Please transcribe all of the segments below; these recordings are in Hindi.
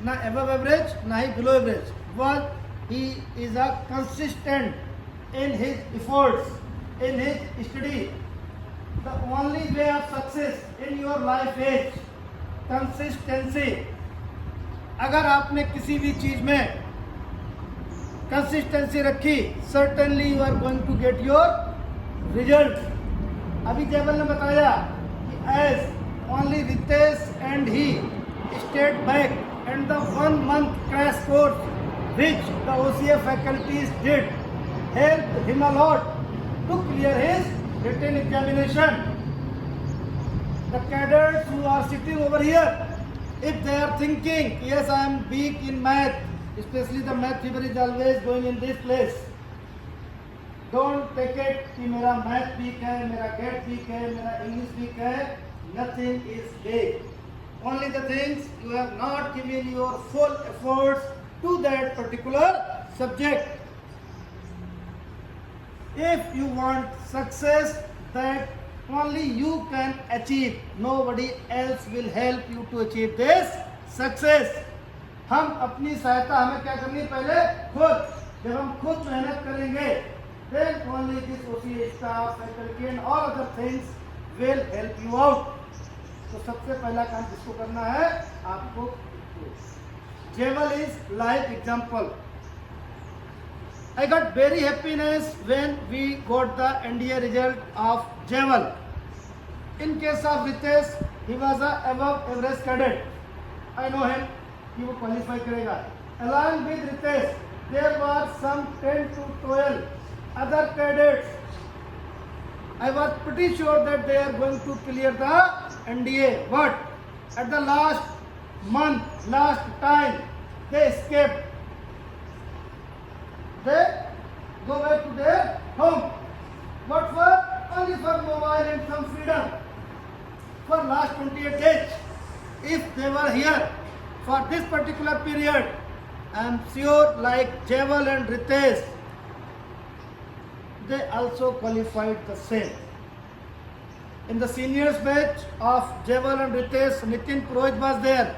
ना above average, ना ही below average, but he is a consistent in his efforts, in his study. The only way of success in your life is consistency. अगर आपने किसी भी चीज में कंसिस्टेंसी रखी, certainly you are going to get your result. अभी जेवल ने बताया कि as only Ritesh and he stayed back and the 1 month crash course which the OCA faculties did helped him a lot to clear his written examination. The cadets who are sitting over here, if they are thinking, yes, I am weak in math, especially the math fever is always going in this place. Don't take it कि मेरा math weak है, मेरा GAT weak है, मेरा English weak है. Nothing is weak. Only the things you have not given your full efforts to that particular subject. If you want success that only you can achieve, nobody else will help you to achieve this success. हम अपनी सहायता हमें क्या करनी है पहले खुद. जब हम खुद मेहनत करेंगे then only this OCA staff, faculty and all other things will help you out. तो सबसे पहला काम किसको करना है, आपको. Jewel is live example. I got very happiness when we got the NDA result of Jewel. In case of Ritesh, he was a above average cadet. I know him, he will qualify करेगा. Along with Ritesh, there were some 10 to 12 other cadets. I was pretty sure that they are going to clear the NDA, but at the last month, last time, they escaped. They go back to their home. What for? Only for mobile and some freedom. For last 28 days, if they were here for this particular period, I am sure like Jewel and Ritesh, they also qualified the same. In the seniors batch of Jewel and Ritesh, Nitin Purohit was there.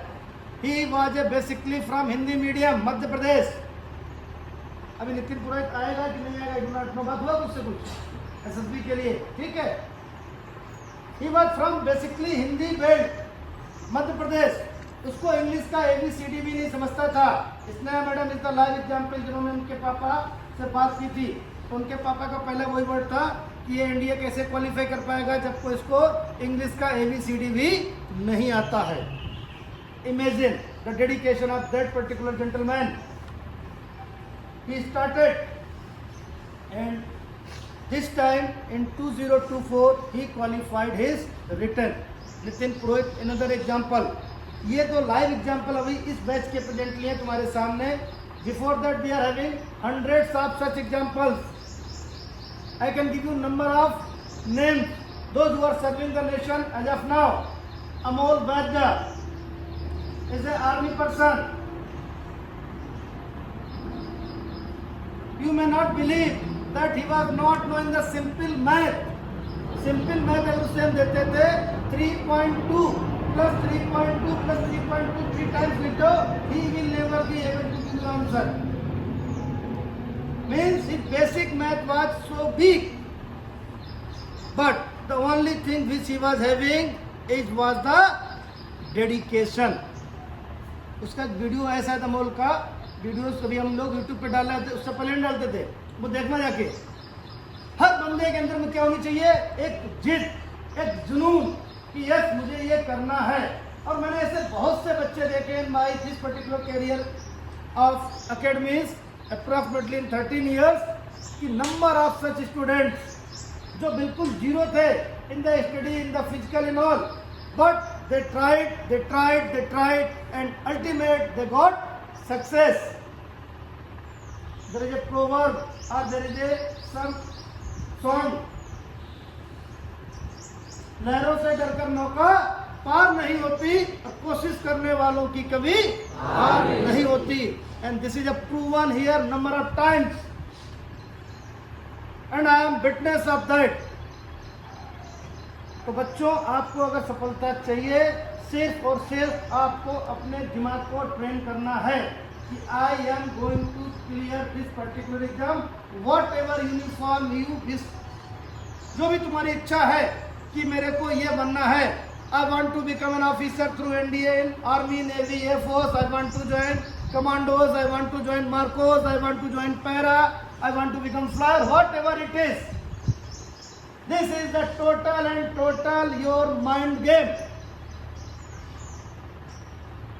He was basically from Hindi medium, Madhya Pradesh. अभी नितिन पुरोहित आएगा कि नहीं आएगा, डू नॉट नो. बात हुआ उससे कुछ एसएसबी के लिए, ठीक है. He was from basically Hindi belt Madhya Pradesh. उसको इंग्लिश का ABCD भी नहीं समझता था. Sneha madam is the live example जिन्होंने उनके पापा से बात की थी. तो उनके पापा का पहला वही वर्ड था कि ये इंडिया कैसे क्वालिफाई कर पाएगा जबको इसको इंग्लिश का ABCD भी नहीं आता है. Imagine the dedication of that particular gentleman. He started and this time in 2024 he qualified his written. Nitin Purohit another example. ये दो live example अभी इस बैच के presently हैं तुम्हारे सामने. Before that we are having hundreds of such examples. I can give you number of names, those who are serving the nation as of now. Amol Vaidya is an army person. You may not believe that he was not knowing the simple math. Simple math अगर उससे हम देते थे 3.2 plus 3.2 plus 3.2 3 times लिख दो, he will never be able to give the answer. Means his basic math was so weak. But the only thing which he was having was the dedication. उसका वीडियो ऐसा था मोल का. वीडियोस कभी हम लोग यूट्यूब पे डाल रहे थे, उससे पहले डालते थे, वो देखना जाके. हर बंदे के अंदर में क्या होनी चाहिए, एक जिद, एक जुनून कि यस मुझे ये करना है. और मैंने ऐसे बहुत से बच्चे देखे in my this particular career of academies approximately in 13 years कि नंबर ऑफ सच स्टूडेंट्स जो बिल्कुल जीरो थे in the study, in the physical in all, but they tried and ultimate they got success. There is a proverb or there is a some song. लहरों से डरकर नौका पार नहीं होती और कोशिश करने वालों की कभी हार नहीं होती. And this is a proven here number of times. And I am witness of that. तो बच्चों आपको अगर सफलता चाहिए, सिर्फ और सिर्फ आपको अपने दिमाग को ट्रेन करना है कि I am going to clear this particular exam, whatever uniform you wish, जो भी तुम्हारी इच्छा है कि मेरे को ये बनना है, I want to become an officer through NDA, army, navy, air force, I want to join commandos, I want to join Marcos, I want to join Para, I want to become flyer, whatever it is. This is the total and total your mind game.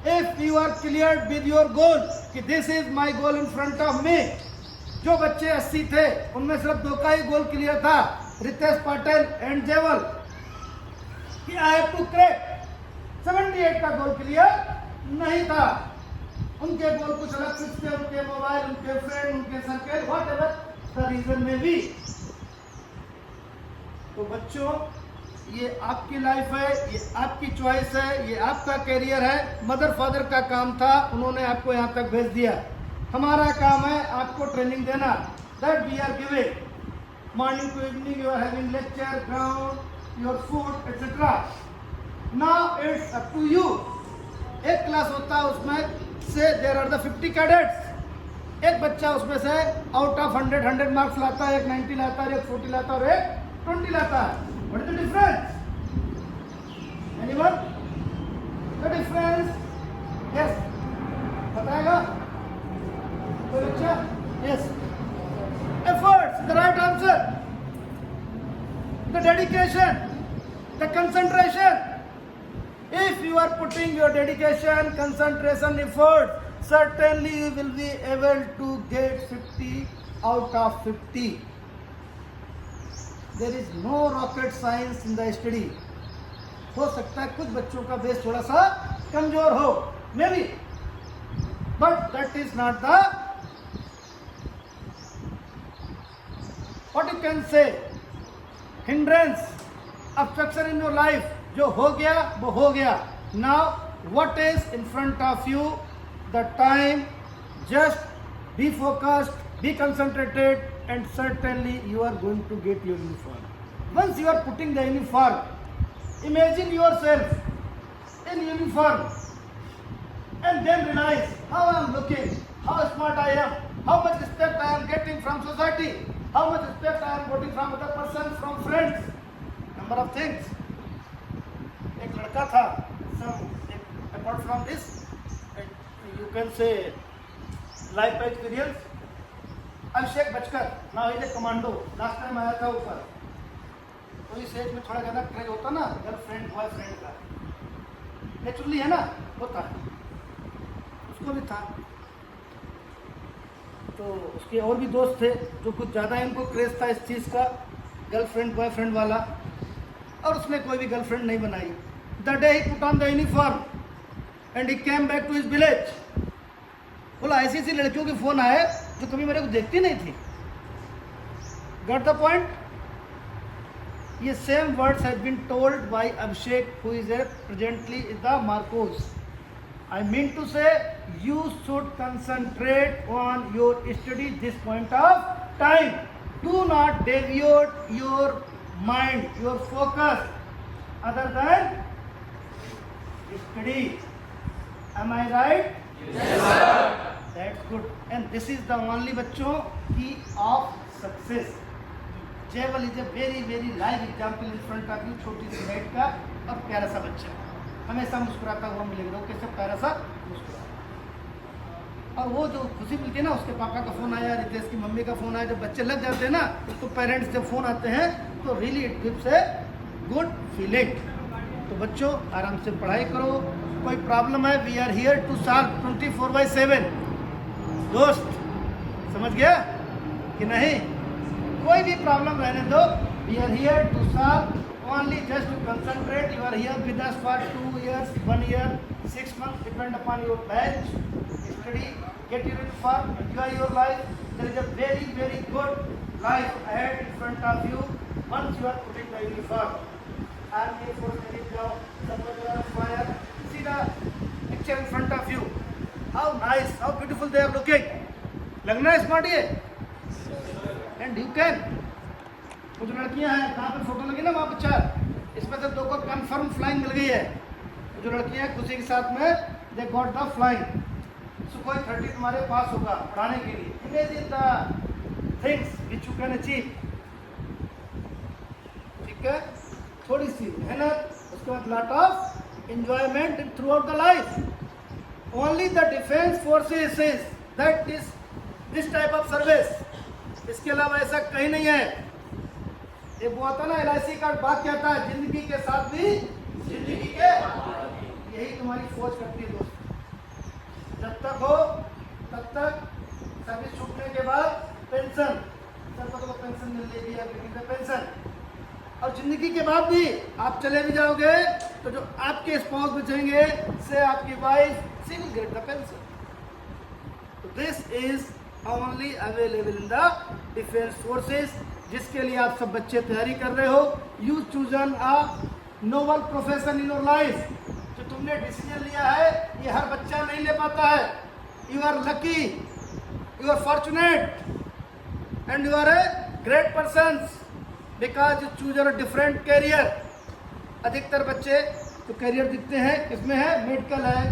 If you are clear with your goal, कि this is my goal in front of me, जो बच्चे 80 थे उनमें सिर्फ 2 का ही गोल क्लियर था, रितेश पाटिल एंड जेवल, कि I have to crack, 78 का गोल क्लियर नहीं था। उनके गोल कुछ अलग फिक्स थे, उनके मोबाइल, उनके फ्रेंड, उनके circle, whatever the reason में भी। तो बच्चों, ये आपकी लाइफ है, ये आपकी चॉइस है, ये आपका कैरियर है। मदर फादर का काम था, उन्होंने आपको यहाँ तक भेज दिया। हमारा काम है आपको ट्रेनिंग देना, that we are giving. Morning to evening you are having lecture, ground, your food etcetera. Now it's up to you. एक क्लास होता है, उसमें से देयर आर द 50 कैडेट्स। एक बच्चा उसमें से आउट ऑफ 100 मार्क्स लाता है, एक 90 लाता है, एक 40 लाता है और एक 20 लाता है। What is the difference? Anyone? The difference? Yes, बताएगा कोई बच्चा? Yes, efforts, the right answer, the dedication, the concentration. If you are putting your dedication, concentration, effort, certainly you will be able to get 50 out of 50. There is no rocket science in the study. हो सकता है कुछ बच्चों का बेस थोड़ा सा कमजोर हो, maybe, but that is not the, what you can say, hindrance, obstruction in your life. जो हो गया वो हो गया। Now what is in front of you, the time, just be focused, be concentrated, and certainly you are going to get your uniform. Once you are putting the uniform, imagine your self in uniform and then realise how I am looking, how smart I am, how much respect I am getting from society, how much respect I am getting from other person, from friends, number of things. एक लड़का था, apart from this you can say life experience, Abhishek बचकर, now is a commando, last time आया था ऊपर। तो इस एज में थोड़ा ज़्यादा क्रेज होता ना गर्लफ्रेंड बॉयफ्रेंड का, नेचुरली है ना, होता है, उसको भी था। तो उसके और भी दोस्त थे जो कुछ ज़्यादा इनको क्रेज था इस चीज़ का, गर्लफ्रेंड बॉयफ्रेंड वाला, और उसने कोई भी गर्लफ्रेंड नहीं बनाई। The day he put on the uniform and he came back to his village. बोला ऐसी ऐसी लड़कियों के फोन आए जो कभी मेरे को देखती नहीं थी। Got the point? ये same words have been told by Abhishek who is presently in the MARCOS. I mean to say you should concentrate on your study this point of time. Do not deviate your mind, your focus other than study. Am I right? Yes, sir. That's good. And this is the only bachcho key of success. Jewel is a very very live example in front of you. छोटी सी हाइट का और प्यारा सा बच्चा, हमेशा मुस्कुराता हुआ मिलेगा, वो कैसे प्यारा सा मुस्कुरा। और वो जो खुशी मिलती है ना, उसके पापा का फ़ोन आया, रितेश की मम्मी का फ़ोन आया, जब बच्चे लग जाते हैं ना, तो पेरेंट्स जब फ़ोन आते हैं तो really it gives a good feeling. तो बच्चों आराम से पढ़ाई करो, कोई प्रॉब्लम है we are here to solve 24/7। दोस्त समझ गया कि नहीं? कोई भी प्रॉब्लम रहने दो, we are here to solve, only just to concentrate. You are here with us for 2 years, 1 year, 6 months, depend upon your batch. Study, get your uniform, enjoy your life. There is a very very good life ahead in front of you once you are putting the uniform. Army, force, any job, somewhere on fire. See the picture in front of you. How nice, how beautiful they are looking. लगना है स्मार्ट ये, and you can. कुछ लड़कियां हैं, कहाँ पे फोटो लगी ना वहाँ पे 4, इसमें से 2 को कंफर्म फ्लाइंग मिल गई है। जो लड़कियां खुशी के साथ में they got the flying, Sukhoi 30 तुम्हारे पास होगा पढ़ाने के लिए। Imagine the things which you can achieve. ठीक है, थोड़ी सी मेहनत, उसके बाद lot of enjoyment through out the life. Only the defence forces is that is this type of service. इसके अलावा ऐसा कहीं नहीं है। एक वो आता ना LIC कार्ड, बात क्या था, जिंदगी के साथ भी जिंदगी के, यही तुम्हारी फौज करती है दोस्त। जब तक हो तब तक सर्विस छूटने के बाद पेंशन, सर को पेंशन मिल जाएगी या पेंशन, और जिंदगी के बाद भी आप चले भी जाओगे तो जो आपके स्पाउस बचेंगे से आपकी wife, she will get the pension. तो this is only available in the defence forces, जिसके लिए आप सब बच्चे तैयारी कर रहे हो। You chosen a noble profession in your life. जो तुमने डिसीजन लिया है ये हर बच्चा नहीं ले पाता है। You are lucky, you are fortunate and you are a great person because you choose a different career. अधिकतर बच्चे जो कैरियर दिखते हैं किसमें है, मेडिकल है,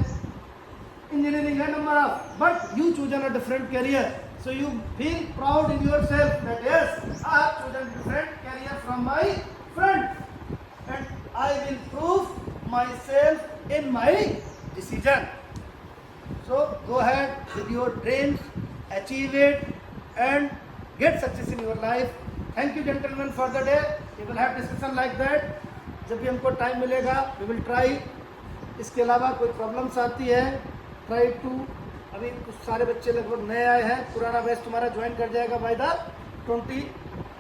इंजीनियरिंग है, number of, but you choose a different career, so you feel proud in your self that yes I have chosen different career from my friend and I will prove my self in my decision. So go ahead with your dreams, achieve it and get success in your life. Thank you gentlemen for the day. We will have discussion like that. जब भी हमको टाइम मिलेगा we will try. इसके अलावा कोई प्रॉब्लम्स आती है try to, अभी कुछ सारे बच्चे लगभग नए आए हैं, पुराना बैच तुम्हारा ज्वाइन कर जाएगा by the 20